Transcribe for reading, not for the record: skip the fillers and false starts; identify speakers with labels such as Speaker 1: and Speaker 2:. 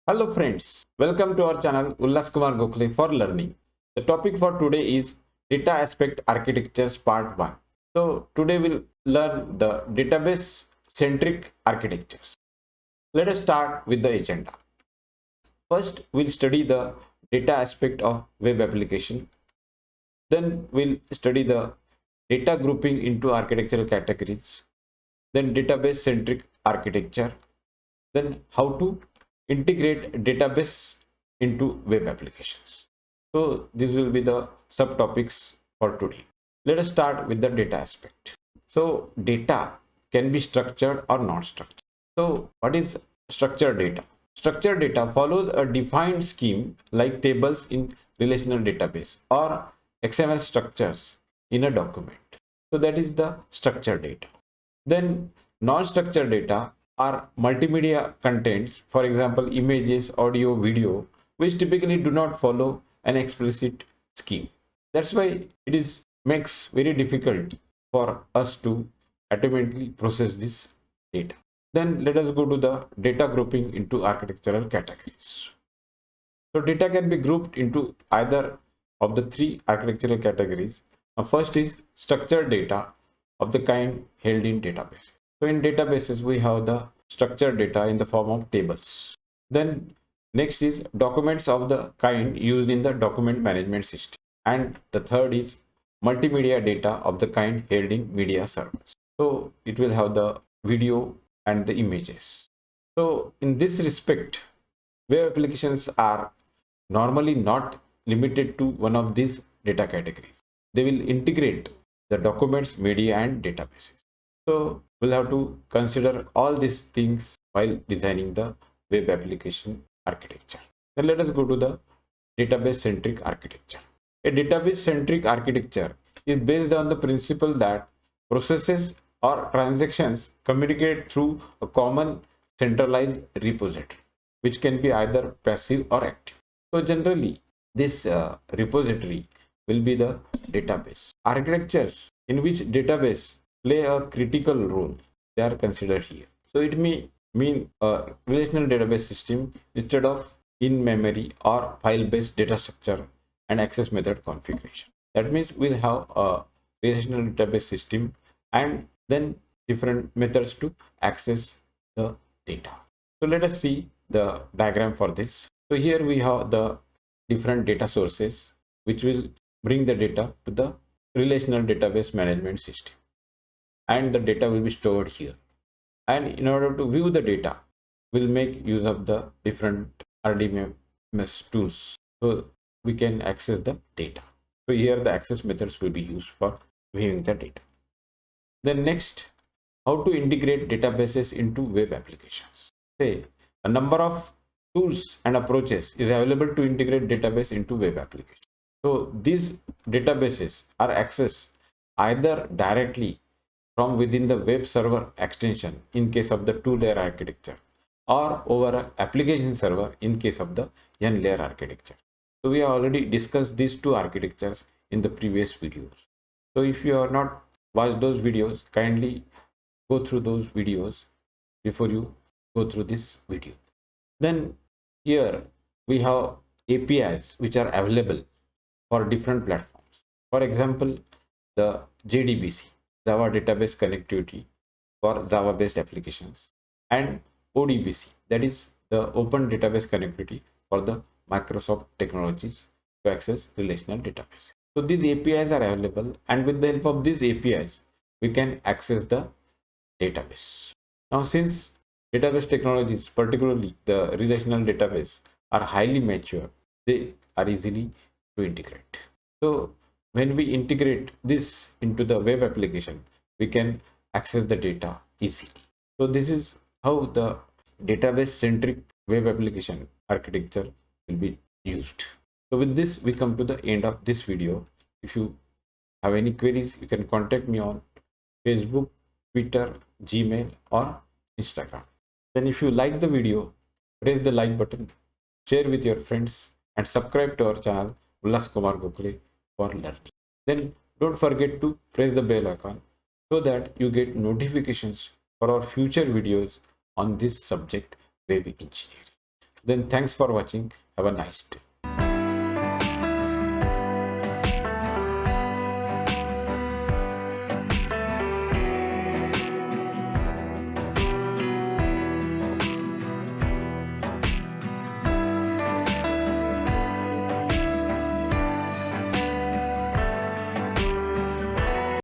Speaker 1: Hello friends, welcome to our channel Ulhaskumar Gokhale for learning. The topic for today is data aspect architectures part 1. So today we'll learn the database centric architectures. Let us start with the agenda. First we'll study the data aspect of web application. Then we'll study the data grouping into architectural categories. Then database centric architecture. Then how to integrate database into web applications. So these will be the subtopics for today. Let us start with the data aspect. So data can be structured or not structured. So what is structured data? Structured data follows a defined scheme like tables in relational database or XML structures in a document. So that is the structured data. Then non-structured data are multimedia contents, for example, images, audio, video, which typically do not follow an explicit scheme. That's why it makes very difficult for us to automatically process this data. Then let us go to the data grouping into architectural categories. So data can be grouped into either of the three architectural categories. First is structured data of the kind held in databases. So in databases, we have the structured data in the form of tables. Then next is documents of the kind used in the document management system. And the third is multimedia data of the kind held in media servers. So it will have the video and the images. So in this respect, web applications are normally not limited to one of these data categories. They will integrate the documents, media, and databases. So we'll have to consider all these things while designing the web application architecture. Then let us go to the database-centric architecture. A database-centric architecture is based on the principle that processes or transactions communicate through a common centralized repository, which can be either passive or active. So generally, this repository will be the database. Architectures in which database play a critical role, they are considered here. So it may mean a relational database system instead of in-memory or file-based data structure and access method configuration. That means we'll have a relational database system and then different methods to access the data. So let us see the diagram for this. So here we have the different data sources which will bring the data to the relational database management system, and the data will be stored here. And in order to view the data, we'll make use of the different RDMS tools so we can access the data. So here the access methods will be used for viewing the data. Then next, how to integrate databases into web applications. Say a number of tools and approaches is available to integrate database into web applications. So these databases are accessed either directly from within the web server extension in case of the two-layer architecture, or over an application server in case of the n-layer architecture. So we have already discussed these two architectures in the previous videos. So if you have not watched those videos, kindly go through those videos before you go through this video. Then here we have APIs which are available for different platforms. For example, the JDBC, Java Database Connectivity for Java based applications, and ODBC, that is the Open Database Connectivity for the Microsoft technologies to access relational database. So these APIs are available, and with the help of these APIs, we can access the database. Now, since database technologies, particularly the relational database, are highly mature, they are easily to integrate. So when we integrate this into the web application, we can access the data easily. So this is how the database centric web application architecture will be used. So with this, we come to the end of this video. If you have any queries, you can contact me on Facebook, Twitter, Gmail, or Instagram. Then if you like the video, press the like button, share with your friends, and subscribe to our channel Ulhaskumar Gokhale for learning. Then don't forget to press the bell icon so that you get notifications for our future videos on this subject, web engineering. Then thanks for watching. Have a nice day.